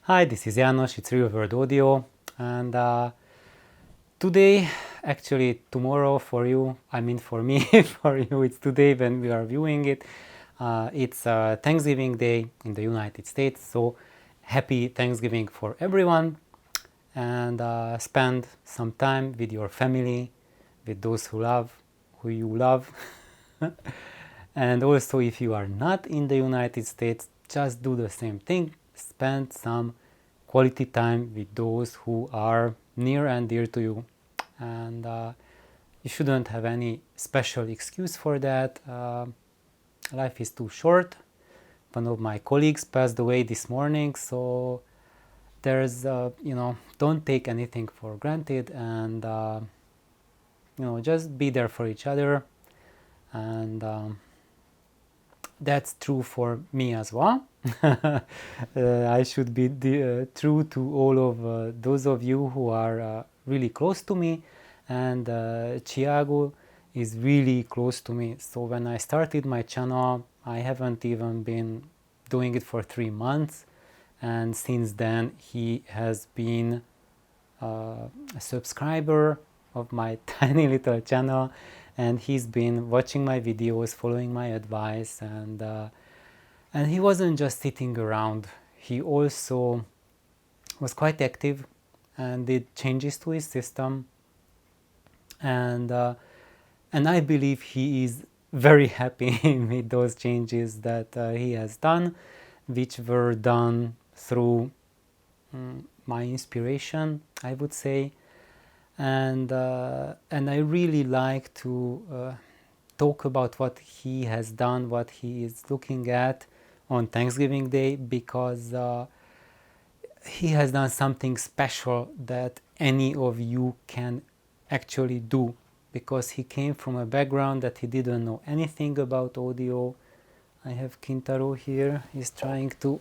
Hi, this is János, it's Real World Audio, and today, actually tomorrow for you, I mean for me, for you it's today when we are viewing it, it's Thanksgiving Day in the United States, so happy Thanksgiving for everyone, and spend some time with your family, with those who you love, and also if you are not in the United States, just do the same thing, spend some quality time with those who are near and dear to you, and you shouldn't have any special excuse for that. Life is too short. One of my colleagues passed away this morning, so there's don't take anything for granted, and just be there for each other, and that's true for me as well. I should be true to all of those of you who are really close to me, and Thiago is really close to me. So when I started my channel, I haven't even been doing it for 3 months, and since then he has been a subscriber of my tiny little channel, and he's been watching my videos, following my advice, and he wasn't just sitting around. He also was quite active and did changes to his system, and I believe he is very happy with those changes that he has done, which were done through my inspiration, I would say, and I really like to talk about what he has done, what he is looking at on Thanksgiving Day, because he has done something special that any of you can actually do, because he came from a background that he didn't know anything about audio. I have Kintaro here. He's trying to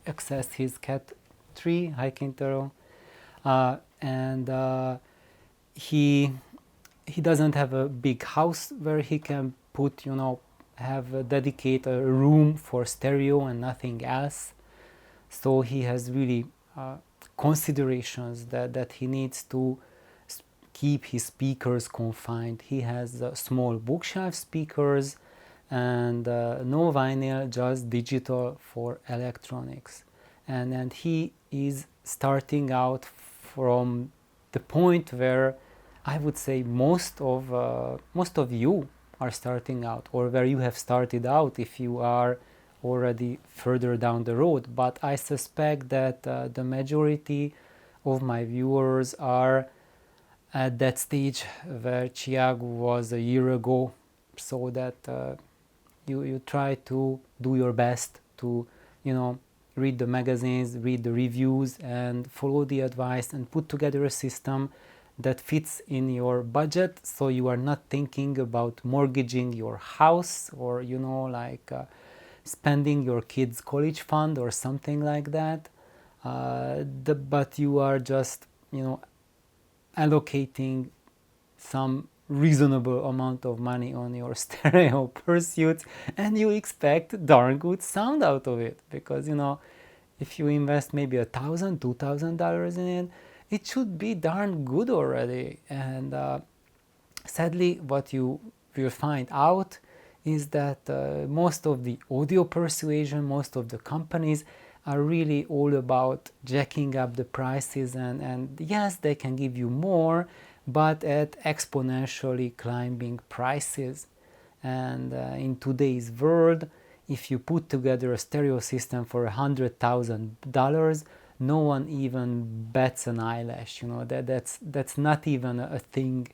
access his cat tree. Hi, Kintaro. And he doesn't have a big house where he can put, have a dedicated room for stereo and nothing else. So he has really considerations that he needs to keep his speakers confined. He has small bookshelf speakers and no vinyl, just digital for electronics. And he is starting out from the point where I would say most of you are starting out, or where you have started out if you are already further down the road. But I suspect that the majority of my viewers are at that stage where Thiago was a year ago, so that you try to do your best to read the magazines, read the reviews, and follow the advice, and put together a system that fits in your budget, so you are not thinking about mortgaging your house, or spending your kids' college fund or something like that. But you are just allocating some reasonable amount of money on your stereo pursuits, and you expect darn good sound out of it, because if you invest maybe $1,000, $2,000 in it, it should be darn good already. And sadly, what you will find out is that most of the audio persuasion, most of the companies are really all about jacking up the prices, and yes, they can give you more, but at exponentially climbing prices. And in today's world, if you put together a stereo system for $100,000, no one even bats an eyelash. That's not even a thing.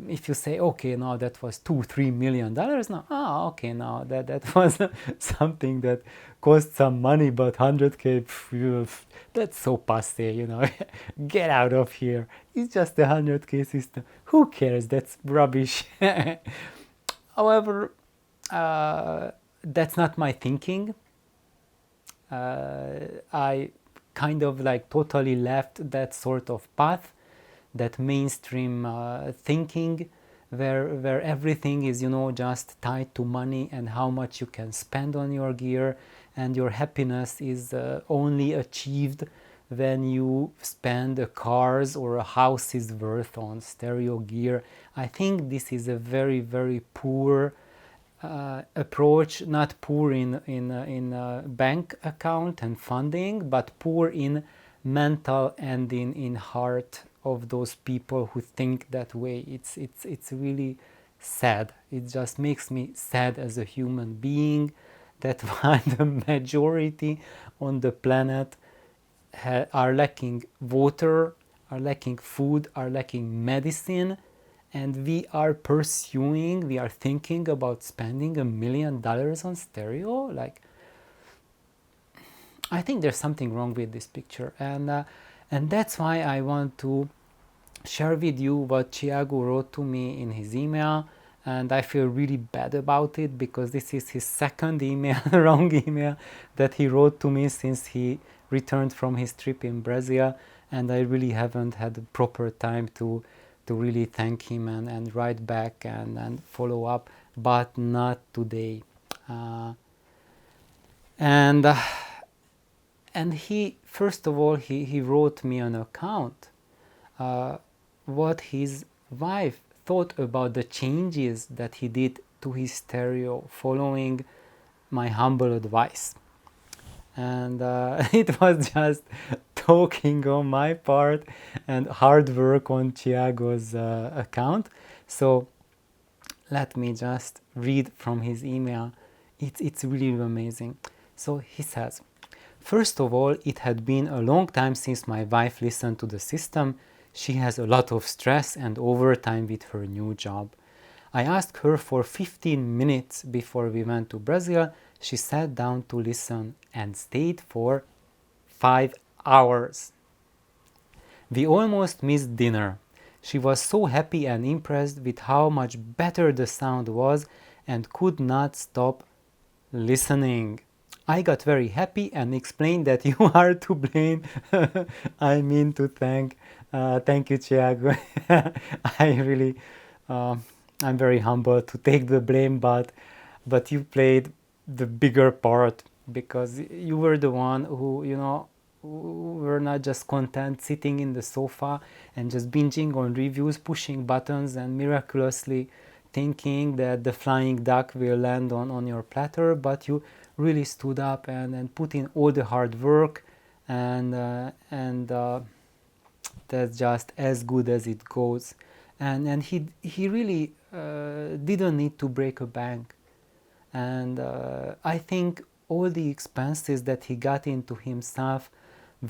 If you say, okay, now that was $2-3 million, now okay, now that was something that cost some money, but 100K, that's so passe. Get out of here. It's just a 100K system. Who cares? That's rubbish. However, that's not my thinking. I kind of totally left that sort of path, that mainstream thinking, where everything is just tied to money and how much you can spend on your gear, and your happiness is only achieved when you spend a car's or a house's worth on stereo gear. I think this is a very, very poor approach, not poor in bank account and funding, but poor in mental and in heart of those people who think that way. It's really sad. It just makes me sad as a human being that while the majority on the planet are lacking water, are lacking food, are lacking medicine, and we are thinking about spending $1 million on stereo. Like, I think there's something wrong with this picture, and that's why I want to share with you what Thiago wrote to me in his email. And I feel really bad about it because this is his second email, wrong email, that he wrote to me since he returned from his trip in Brazil, and I really haven't had the proper time to really thank him and write back and follow up, but not today. And he, first of all, he wrote me an account what his wife thought about the changes that he did to his stereo following my humble advice. And it was just talking on my part and hard work on Thiago's account. So let me just read from his email. It's really amazing. So he says, first of all, it had been a long time since my wife listened to the system. She has a lot of stress and overtime with her new job. I asked her for 15 minutes before we went to Brazil. She sat down to listen and stayed for 5 hours. We almost missed dinner. She was so happy and impressed with how much better the sound was and could not stop listening. I got very happy and explained that you are to blame. I mean to thank you, Thiago. I really, I'm very humble to take the blame, but you played the bigger part because you were the one who, who were not just content sitting in the sofa and just binging on reviews, pushing buttons, and miraculously thinking that the flying duck will land on your platter, but you really stood up and put in all the hard work, and that's just as good as it goes. And he really didn't need to break a bank. And I think all the expenses that he got into himself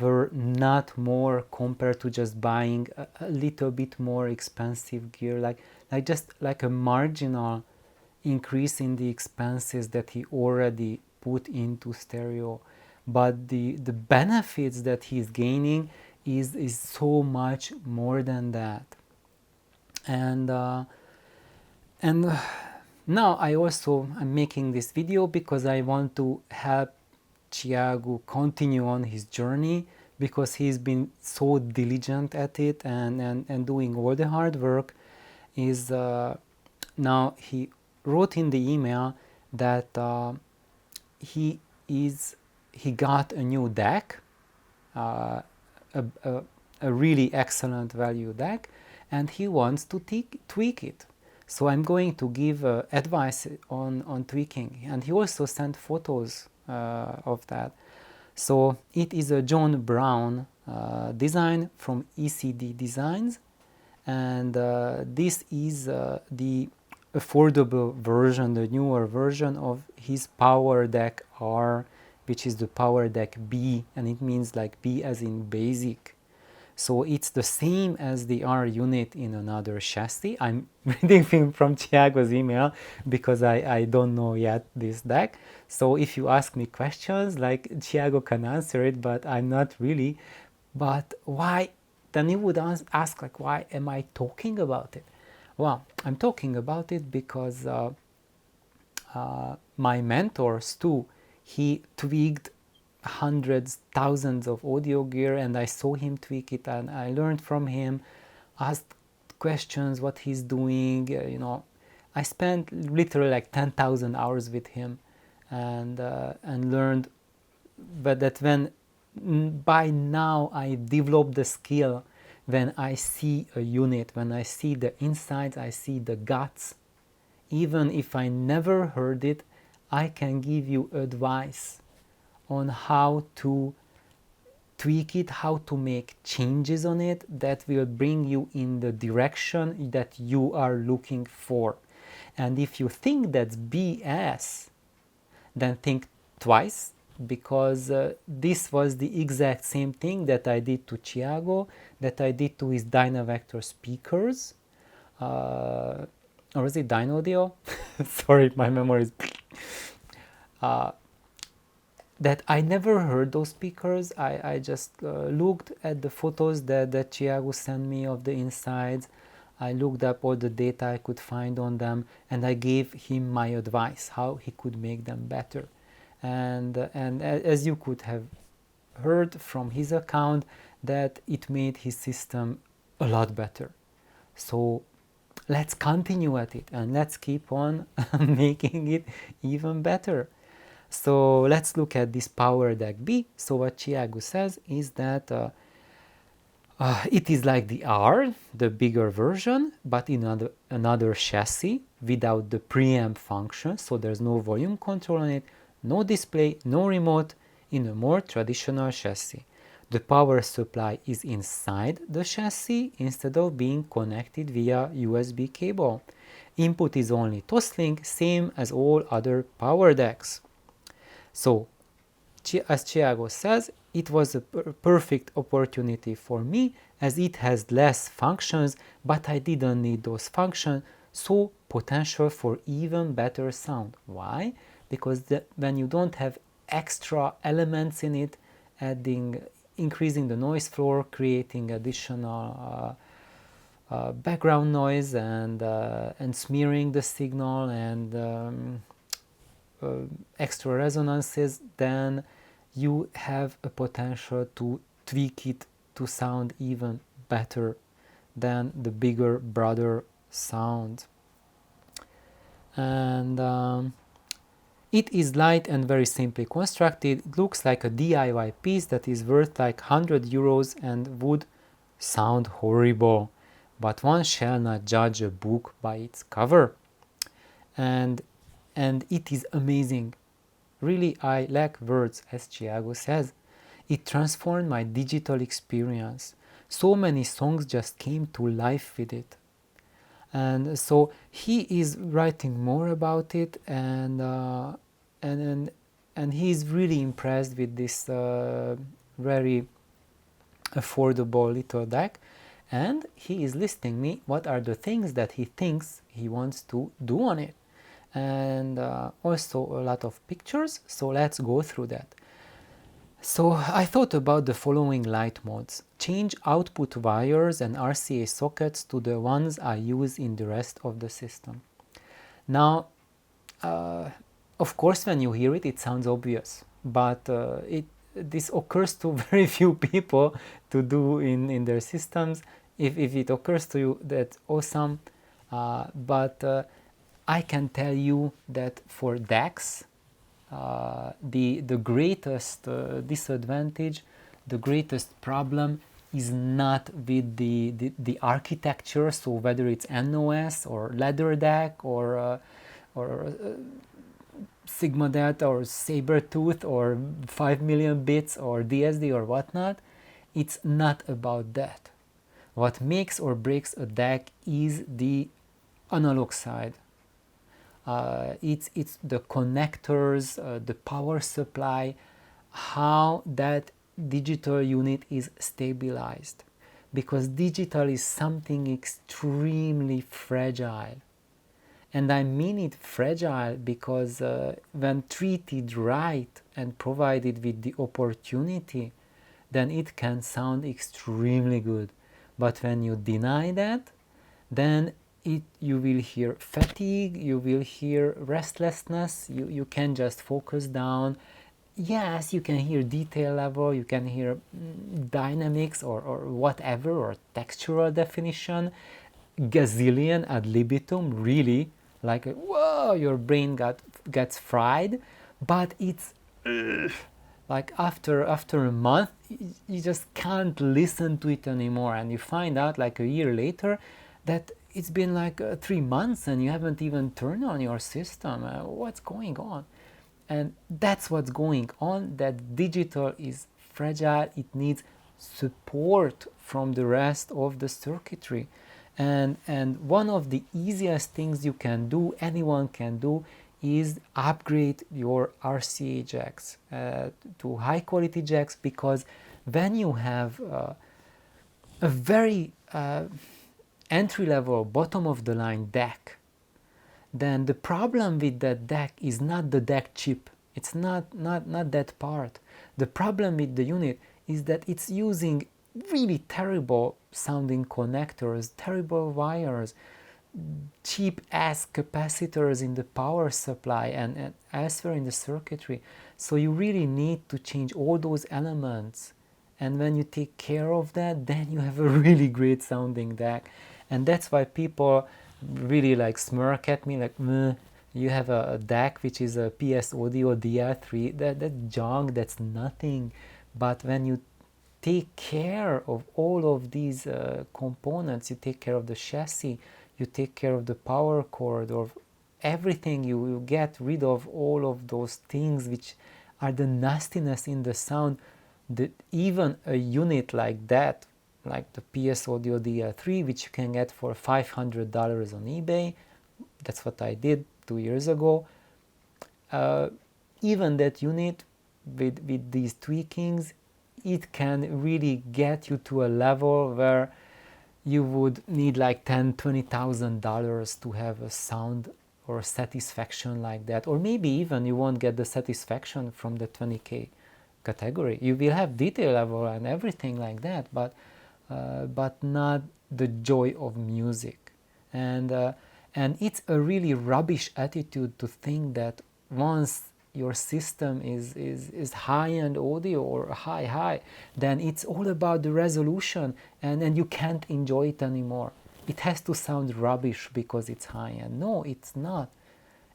were not more compared to just buying a little bit more expensive gear, like just like a marginal increase in the expenses that he already put into stereo. But the benefits that he's gaining is so much more than that. And now I'm making this video because I want to help Thiago continue on his journey, because he's been so diligent at it and doing all the hard work. Now he wrote in the email that he got a new deck, a really excellent value deck, and he wants to tweak it. So I'm going to give advice on tweaking, and he also sent photos of that. So it is a John Brown design from ECD Designs, and this is the affordable version, the newer version of his Power Deck R, which is the Power Deck B, and it means like B as in basic. So it's the same as the R unit in another chassis. I'm reading from Thiago's email because I don't know yet this deck. So if you ask me questions, like, Thiago can answer it, but I'm not really. But why? Then you would ask, like, why am I talking about it? Well, I'm talking about it because my mentor, Stu, he tweaked hundreds, thousands of audio gear, and I saw him tweak it, and I learned from him, asked questions what he's doing. I spent literally like 10,000 hours with him, and learned, but that when by now I developed the skill, when I see a unit, when I see the insides, I see the guts, even if I never heard it, I can give you advice on how to tweak it, how to make changes on it that will bring you in the direction that you are looking for. And if you think that's BS, then think twice, because this was the exact same thing that I did to Thiago, that I did to his Dynavector speakers. Or is it Dynaudio? Sorry, my memory is... that I never heard those speakers. I just looked at the photos that Thiago sent me of the insides. I looked up all the data I could find on them, and I gave him my advice how he could make them better. And as you could have heard from his account, that it made his system a lot better. So let's continue at it, and let's keep on making it even better. So let's look at this Power Deck B. So what Thiago says is that it is like the R, the bigger version, but in another chassis without the preamp function. So there's no volume control on it, no display, no remote, in a more traditional chassis. The power supply is inside the chassis instead of being connected via USB cable. Input is only Toslink, same as all other Power Decks. So, as Thiago says, it was a perfect opportunity for me, as it has less functions, but I didn't need those functions, so potential for even better sound. Why? Because when you don't have extra elements in it, increasing the noise floor, creating additional background noise, and smearing the signal, and extra resonances, then you have a potential to tweak it to sound even better than the bigger brother sound. And it is light and very simply constructed. It looks like a DIY piece that is worth like 100 euros and would sound horrible, but one shall not judge a book by its cover. And it is amazing. Really, I lack words, as Thiago says. It transformed my digital experience. So many songs just came to life with it. And so he is writing more about it, and he is really impressed with this very affordable little deck. And he is listing me what are the things that he thinks he wants to do on it. And also a lot of pictures, so let's go through that. So I thought about the following light modes. Change output wires and RCA sockets to the ones I use in the rest of the system. Now, of course, when you hear it, it sounds obvious, but this occurs to very few people to do in their systems. If it occurs to you, that's awesome, but I can tell you that for DACs, the greatest disadvantage, the greatest problem is not with the architecture, so whether it's NOS or Leather DAC or Sigma Delta or Sabertooth or 5 million bits or DSD or whatnot, it's not about that. What makes or breaks a DAC is the analog side. It's the connectors, the power supply, how that digital unit is stabilized. Because digital is something extremely fragile. And I mean it fragile because when treated right and provided with the opportunity, then it can sound extremely good. But when you deny that, then you will hear fatigue, you will hear restlessness, you can just focus down. Yes, you can hear detail level, you can hear dynamics or whatever, or textural definition, gazillion ad libitum, really, like whoa, your brain gets fried. but it's like after a month you just can't listen to it anymore, and you find out like a year later that it's been like 3 months and you haven't even turned on your system. What's going on? And that's what's going on, that digital is fragile. It needs support from the rest of the circuitry. And one of the easiest things you can do, anyone can do, is upgrade your RCA jacks to high quality jacks, because when you have a very entry level, bottom of the line DAC, then the problem with that DAC is not the DAC chip. It's not that part. The problem with the unit is that it's using really terrible sounding connectors, terrible wires, cheap ass capacitors in the power supply and elsewhere in the circuitry. So you really need to change all those elements. And when you take care of that, then you have a really great sounding DAC. And that's why people really like smirk at me like, you have a DAC which is a PS Audio DR3. That's junk, that's nothing. But when you take care of all of these components, you take care of the chassis, you take care of the power cord, or everything, you get rid of all of those things which are the nastiness in the sound, that even a unit like that, like the PS Audio DR3, which you can get for $500 on eBay, that's what I did 2 years ago, even that unit with these tweakings, it can really get you to a level where you would need like $10,000-$20,000 to have a sound or satisfaction like that. Or maybe even you won't get the satisfaction from the 20K category. You will have detail level and everything like that, but not the joy of music. And it's a really rubbish attitude to think that once your system is high-end audio or high, then it's all about the resolution, and you can't enjoy it anymore. It has to sound rubbish because it's high-end. No, it's not.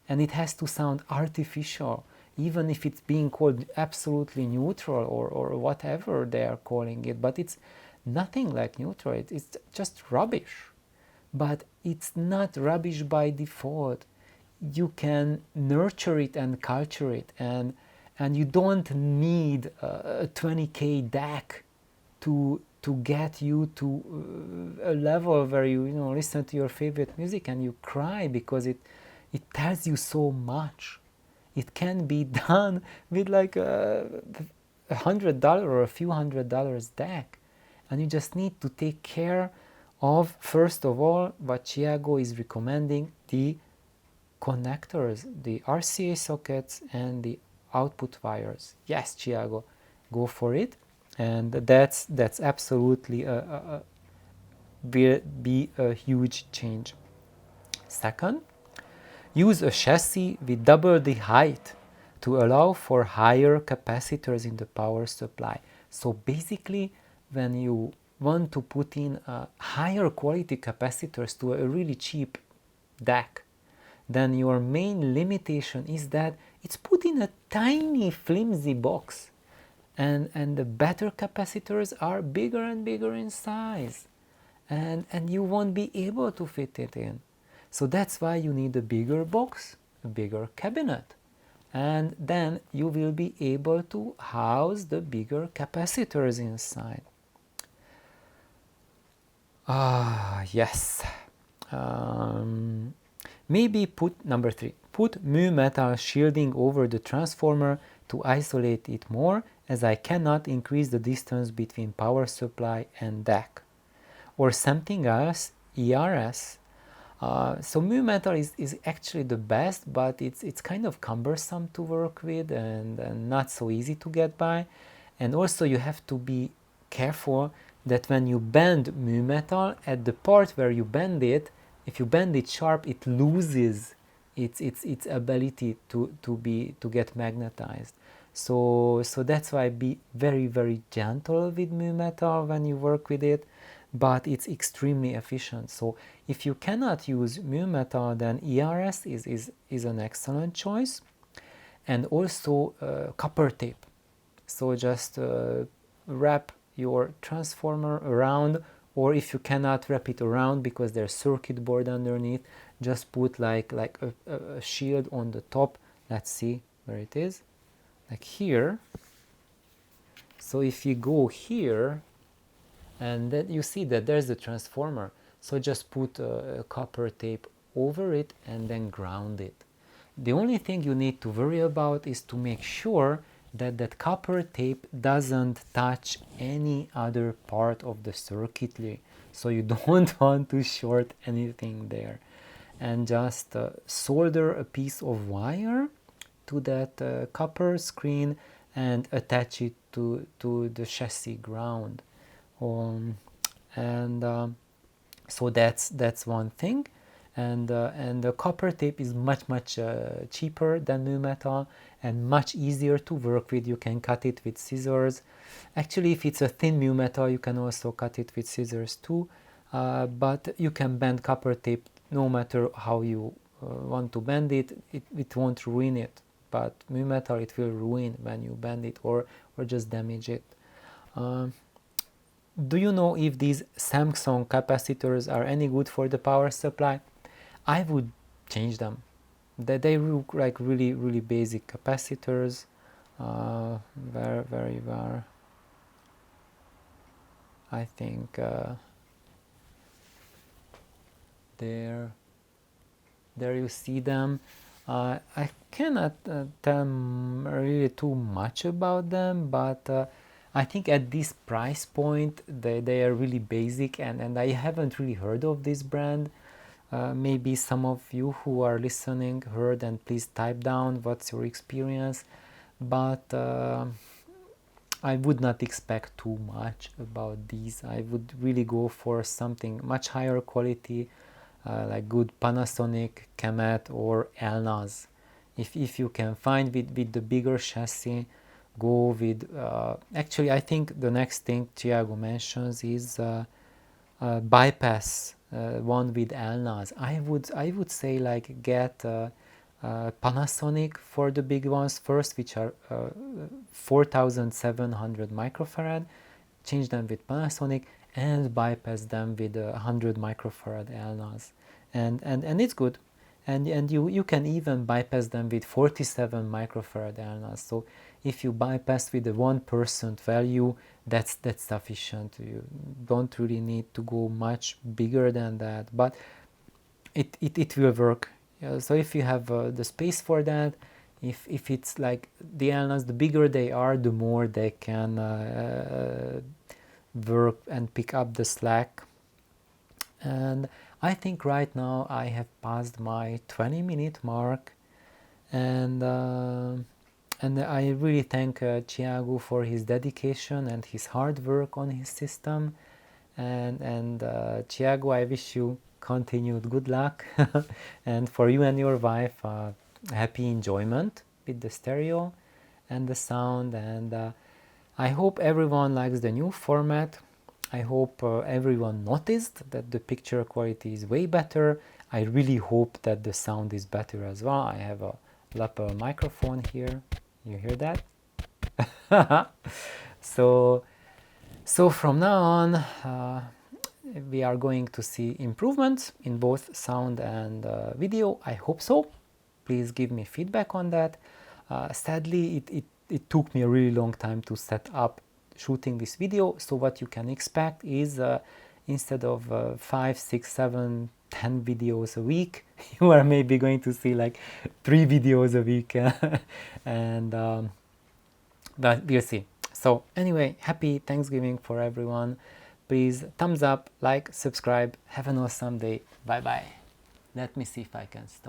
And it has to sound artificial, even if it's being called absolutely neutral or whatever they are calling it. But it's nothing like neutral. It's just rubbish. But it's not rubbish by default. You can nurture it and culture it, and you don't need a 20K DAC to get you to a level where you listen to your favorite music and you cry because it tells you so much. It can be done with like $100 or a few $100 DAC, and you just need to take care of, first of all, what Thiago is recommending, the connectors, the RCA sockets and the output wires. Yes, Thiago, go for it. And that's absolutely will be a huge change. Second, use a chassis with double the height to allow for higher capacitors in the power supply. So basically, when you want to put in higher quality capacitors to a really cheap DAC, then your main limitation is that it's put in a tiny flimsy box, and the better capacitors are bigger and bigger in size, and you won't be able to fit it in. So that's why you need a bigger box, a bigger cabinet, and then you will be able to house the bigger capacitors inside. Yes. Maybe put, number 3, put mu metal shielding over the transformer to isolate it more, as I cannot increase the distance between power supply and DAC. Or something else, ERS. So mu metal is actually the best, but it's kind of cumbersome to work with and not so easy to get by. And also you have to be careful that when you bend mu metal, at the part where you bend it, if you bend it sharp, it loses its ability to get magnetized. So that's why be very, very gentle with mu metal when you work with it, but it's extremely efficient. So if you cannot use mu metal, then ERS is an excellent choice. and also copper tape. So just wrap your transformer around, or if you cannot wrap it around because there's circuit board underneath, just put like a shield on the top. Let's see where it is, like here. So if you go here, and then you see that there's the transformer, so just put a copper tape over it and then ground it. The only thing you need to worry about is to make sure that that copper tape doesn't touch any other part of the circuitry, so you don't want to short anything there. And just solder a piece of wire to that copper screen and attach it to the chassis ground. So that's one thing. And the copper tape is much cheaper than mu metal and much easier to work with. You can cut it with scissors. Actually, if it's a thin mu metal, you can also cut it with scissors too. But you can bend copper tape no matter how you want to bend it. It won't ruin it. But mu metal, it will ruin when you bend it or just damage it. Do you know if these Samsung capacitors are any good for the power supply? I would change them. They look like really basic capacitors. Very I think there you see them. I cannot tell really too much about them, but I think at this price point they are really basic, and I haven't really heard of this brand. Maybe some of you who are listening heard, and please type down what's your experience, but I would not expect too much about these. I would really go for something much higher quality, like good Panasonic, Kemet or Elnaz. If you can find with the bigger chassis, go with actually I think the next thing Thiago mentions is bypass one with Elnaz. I would say like get Panasonic for the big ones first, which are 4700 microfarad. Change them with Panasonic and bypass them with 100 microfarad Elnaz, and it's good. And you can even bypass them with 47 microfarad Elnaz. So if you bypass with a 1% value, that's sufficient. You don't really need to go much bigger than that, but it will work. So if you have the space for that, if it's like the Elnaz, the bigger they are, the more they can work and pick up the slack. And I think right now I have passed my 20-minute mark, and I really thank Thiago for his dedication and his hard work on his system. And Thiago, I wish you continued good luck, and for you and your wife, happy enjoyment with the stereo and the sound. And I hope everyone likes the new format. I hope everyone noticed that the picture quality is way better. I really hope that the sound is better as well. I have a lapel microphone here. You hear that? So from now on, we are going to see improvements in both sound and video. I hope so. Please give me feedback on that. Sadly, it took me a really long time to set up shooting this video, so what you can expect is instead of 5, 6, 7, 10 videos a week, you are maybe going to see like 3 videos a week. And but we'll see. So anyway, happy Thanksgiving for everyone. Please thumbs up, like, subscribe. Have an awesome day. Bye bye. Let me see if I can stop.